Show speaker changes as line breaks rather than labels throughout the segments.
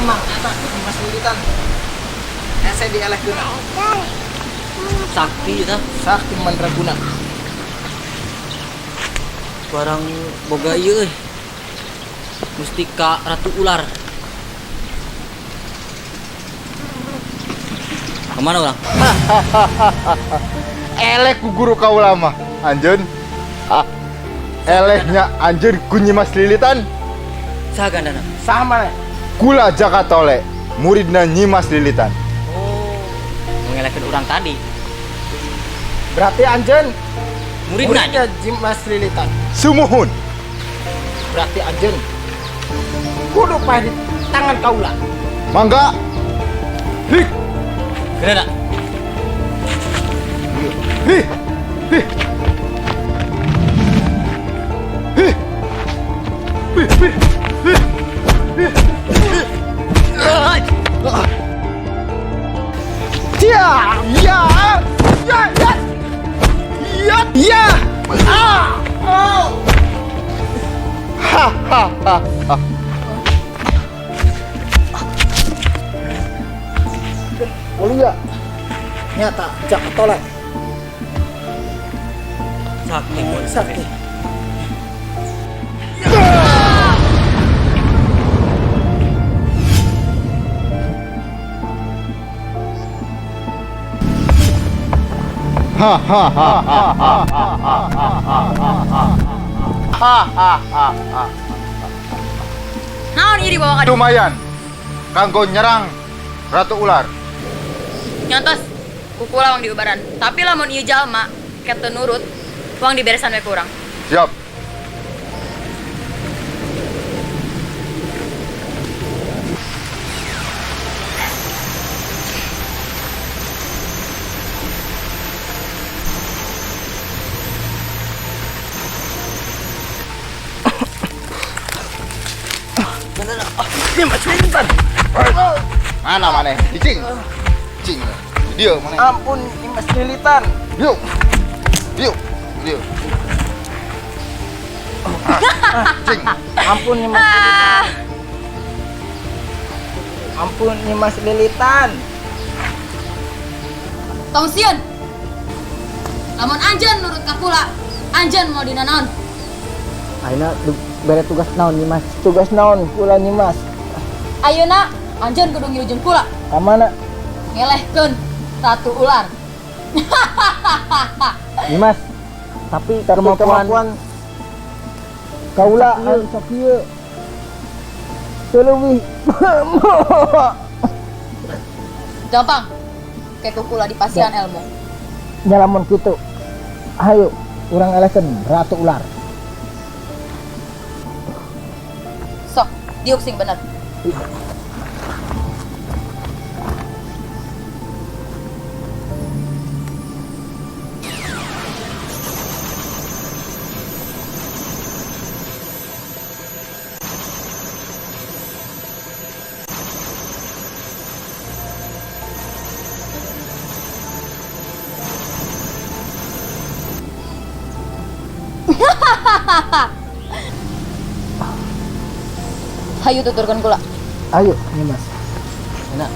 Mamang, eta Mas Lilitan. Saya dielehkeun.
Sakti eta
Sakti Mandraguna.
barang boga ieu euy. Mustika Ratu Ular. Kemana orang?
Elek ku guru kaula mah anjeun. Eleknya anjeun ku Nyi Mas Lilitan.
Saha gandana?
Sama nih.
Kula Jaka Tole, muridna Nyi Mas Lilitan.
Oh, mengelakkan orang tadi.
Berarti anjeun
Muridna.
muridnya Mas Lilitan.
Sumuhun.
Berarti anjeun kudu paeh di tangan kaula.
Mangga. Hik.
Gimana?
Hih. Hih. Hih. Hih. Hih. Hih. Ya, ya, ya, ya, ya, ya, oh, ha, ha, ha, ha. Mulia,
Nyata Jaka Tolek.
Sakti.
Sakti.
Ha, ha, ha, ha, ha, ha, ha, ha, ha, ha, ha.
Naon ieu dibawa ka
Lumayan, kanggo nyerang Ratu Ular.
nyontos kuku lawang diubaran. Tapi lamun ieu jalma ket teu nurut, uang diberesan we ku urang.
Siap.
Ini Mas Lilitan.
Mana mana? Cing. Cing. Dia mana?
Ampun, ini Mas Lilitan.
Yuk. Yuk. Yuk. Cing.
Ampun nih Mas Lilitan. Ampun nih Mas Lilitan.
Tong sieun. Lamun anjeun nurut ka kula, anjeun mau dina naon?
Ayeuna bere tugas naon nih Mas? Tugas naon kula nih Mas?
Ayeuna anjeun kudu ngilujeng kula,
Ka mana?
ngelehkeun Ratu Ular.
Nih Mas. Tapi kemampuan kaula anu sakieu. Teu
Gampang. Kayak kukula di pasian ilmu.
nyalamun kitu. Ayo, urang elehkeun Ratu Ular.
Sok, diuk sing bener. Hayu tuturkan kula.
Ayo, nih Mas.
Enak.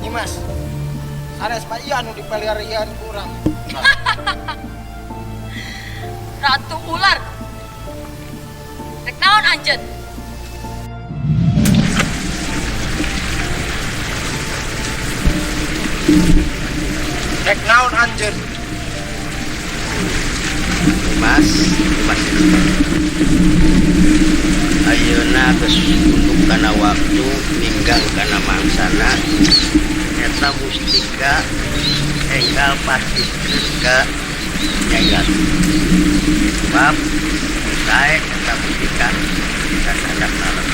Nih Mas. Sanes mah ieu anu dipeliharian ku urang.
Ratu Ular. Rek naon anjeun?
Rek naon anjeun?
Mas, ayeuna geus untuk kana waktu ninggal kana mangsana eta mustika enggal pastikeun ka Nyai Ratu. Sebab saya kita buktikan dan anak-anak.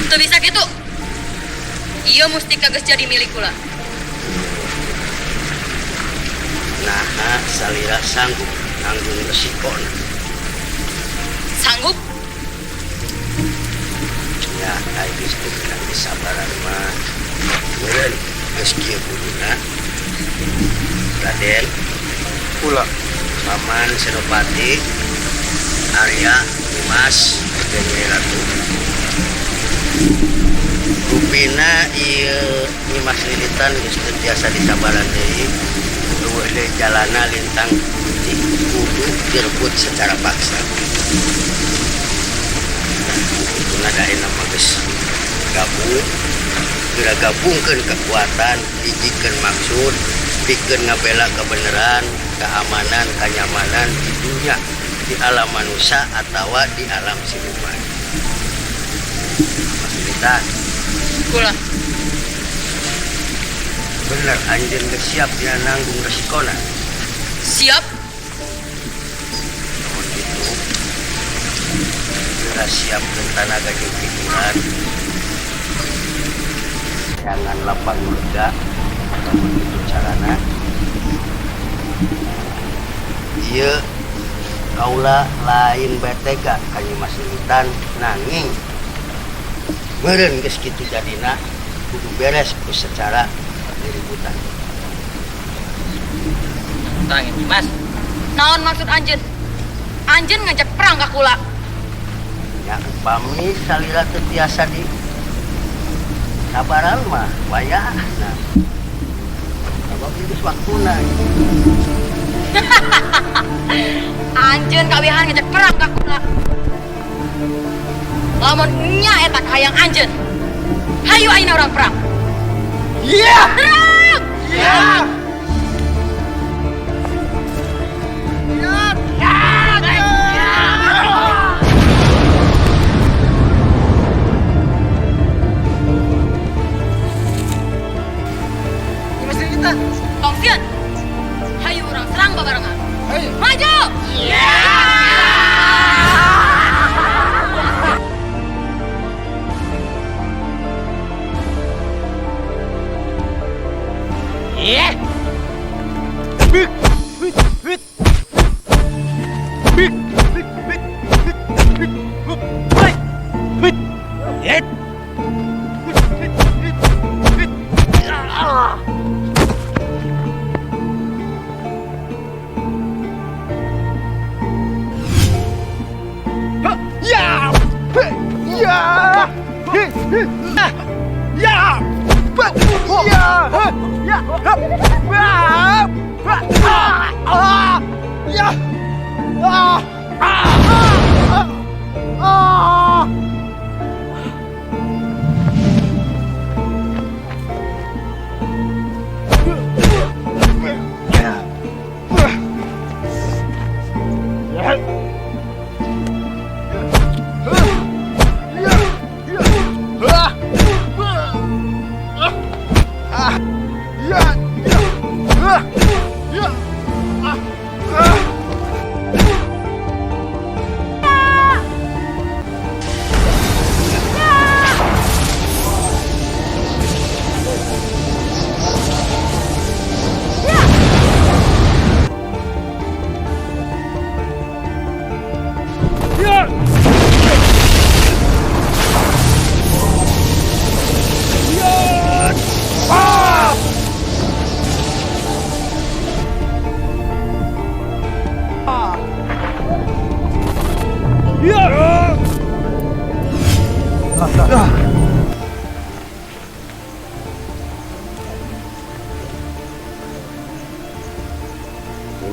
Tuh bisa gitu. Iya mesti kagak jadi milik kula.
Nah, salira sanggup nanggung resiko.
Sanggup?
Ya, kayak gitu dengan kesabaran mah. Kemudian, meski buduna, Raden,
Kula.
Paman Senopati, Arya, Dimas, dan Nyai Ratu. Rupina ieu Dimas Lilitan geus teu tiasa disabaran deui. Luwih deui jalana lintang di kudu direbut secara paksa. Itu nadain nama geus gabung, kira gabungkeun kekuatan, hijikeun maksud, pikeun ngabela kebenaran, keamanan, kenyamanan di dunia, di alam manusia atau di alam siluman. Mas Lilitan,
Kula.
bener anjeun geus siap dina nanggung resikona.
Siap?
Namun itu, geus siap jeung tanaga jeung pikiran. Jangan lapang lega, namun itu carana. Ieu kaula lain betega ka Nyi Mas Lilitan nanging meureun geus kitu jadina kudu beres ku secara diributan.
Tangin, Mas.
Naon maksud anjeun? Anjeun ngajak perang ka kula.
Ya pami salira teu tiasa di sabaran mah wayahna. Sabab geus waktuna.
Anjeun kawihan ngajak perang ka kula. Lamun nya eta hayang anjeun. Hayu ayeuna urang perang.
Iya!
Perang!
Iya!
Mas Lilitan.
Tongsian. Hayu urang serang babarengan.
Hei!
Maju!
Iya.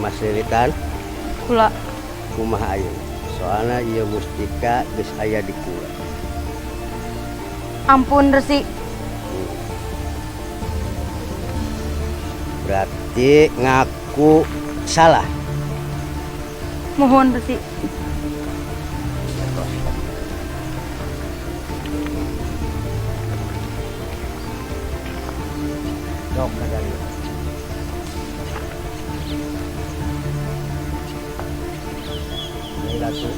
Mas Lilitan,
Kula.
kumaha ayeuna? Soalna ieu mustika geus aya di kula.
Ampun Resi.
Berarti ngaku salah.
Mohon Resi.
Sok kadang. Ratu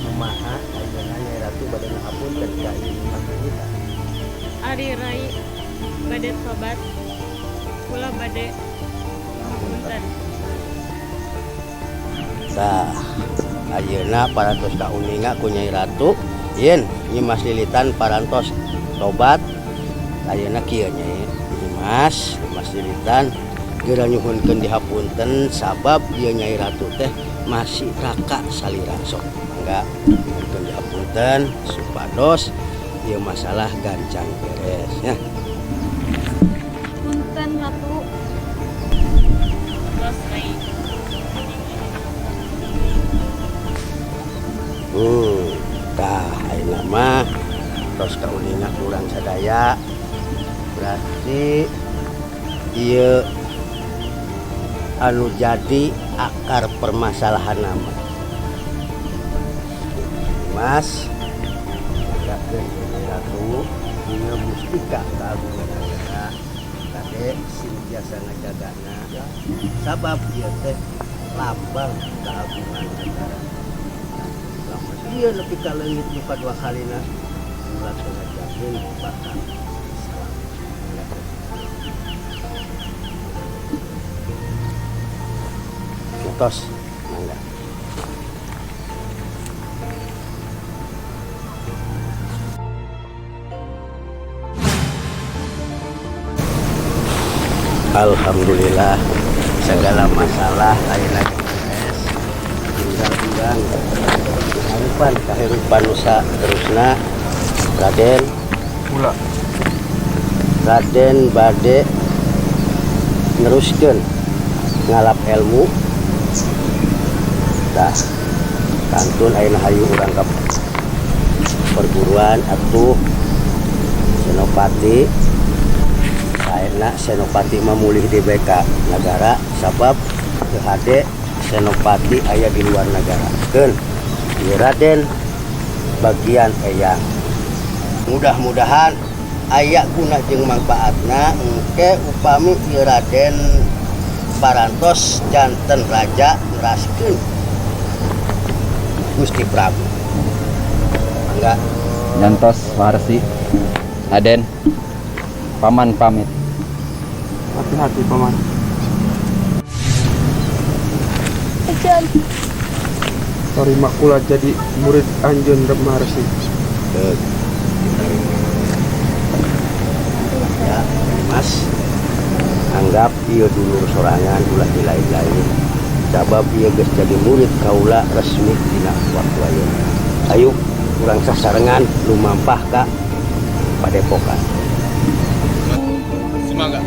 kumaha ayeuna Nyai Ratu bade ngahapunten ka ieu Nyimas Lilita.
Ari rai bade tobat kula bade ngapunten.
Tah ayeuna parantos kauninga ku Nyai Ratu yen Nyimas Lilitan parantos tobat ayeuna kieu Nyai Nyimas Lilitan geura nyuhunkeun dihapunten sabab ieu Nyai Ratu teh masih raka salira sok mangga nyuhunkeun dihapunten supados ieu masalah gancang beres ya.
Punten Ratu. Terus rai.
Tah ayeuna mah tos kauninga kurang sadaya berarti ieu anu jadi akar permasalahan nama Mas gakeun Nyai Ratu ieu mustika kagungan negara kade sing biasa ngajagana sabab ieu teh lambang keagungan negara. Iya lebih ka leungit nu kadua kalina ulah ngajakeun bakal salam. Tos mangga. Alhamdulillah segala masalah ayeuna beres. Tinggal urang kehidupan nusa terusna Raden
Mula.
Raden bade neruskeun ngalap ilmu tah kantun ayeuna hayu urang ka perguruan atuh senopati ayeuna senopati memulih di BK negara sabab teu hade senopati aya di luar negara keun ieu Raden bagian eyang mudah-mudahan aya guna jeung mangpaatna engke upami ieu Raden parantos janten raja ngeraskeun Gusti Prabu mangga
Nyantos warsi. Aden, paman pamit.
Hati-hati paman.
Ajan.
Tarima kula jadi murid Anjeun Rep Maharsi.
Ya, Mas anggap ieu dulur sorangan ulah di lain-lain sabab ieu geus jadi murid kaula resmi dina waktu ayeuna. Ayo urang sasarengan lumampah ka Padepokan.
Semangat.